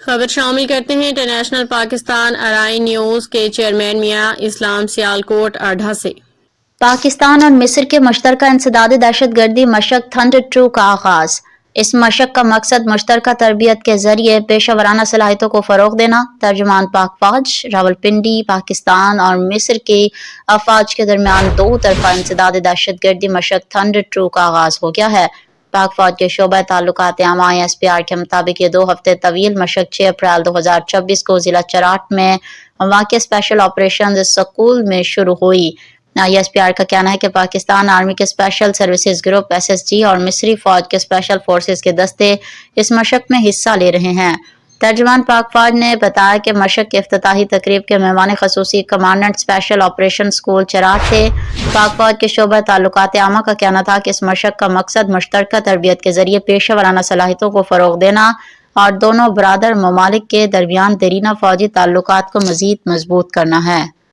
خبر شامل کرتے ہیں انٹرنیشنل پاکستان ارائی نیوز کے چیئرمین میاں اسلام سیالکوٹ اڈھا سے۔ پاکستان اور مصر کے مشترکہ انسداد دہشت گردی مشق تھنڈر 2 کا آغاز۔ اس مشق کا مقصد مشترکہ تربیت کے ذریعے پیشہ ورانہ صلاحیتوں کو فروغ دینا۔ ترجمان پاک فوج راولپنڈی۔ پاکستان اور مصر کی افواج کے درمیان دو طرفہ انسداد دہشت گردی مشق تھنڈر 2 کا آغاز ہو گیا ہے۔ پاک فوج کے شعبہ تعلقات عامہ SPR کے مطابق یہ 2 ہفتے طویل مشق 6 اپریل 2026 کو ضلع چراٹ میں واقع اسپیشل آپریشنز اسکول میں شروع ہوئی۔ SPR کا کہنا ہے کہ پاکستان آرمی کے اسپیشل سروسز گروپ SSG اور مصری فوج کے اسپیشل فورسز کے دستے اس مشق میں حصہ لے رہے ہیں۔ ترجمان پاک فوج نے بتایا کہ مشق کے افتتاحی تقریب کے مہمان خصوصی commandant special operation school Cherat تھے۔ پاک فوج کے شعبہ تعلقات عامہ کا کہنا تھا کہ اس مشق کا مقصد مشترکہ تربیت کے ذریعے پیشہ ورانہ صلاحیتوں کو فروغ دینا اور دونوں برادر ممالک کے درمیان دیرینہ فوجی تعلقات کو مزید مضبوط کرنا ہے۔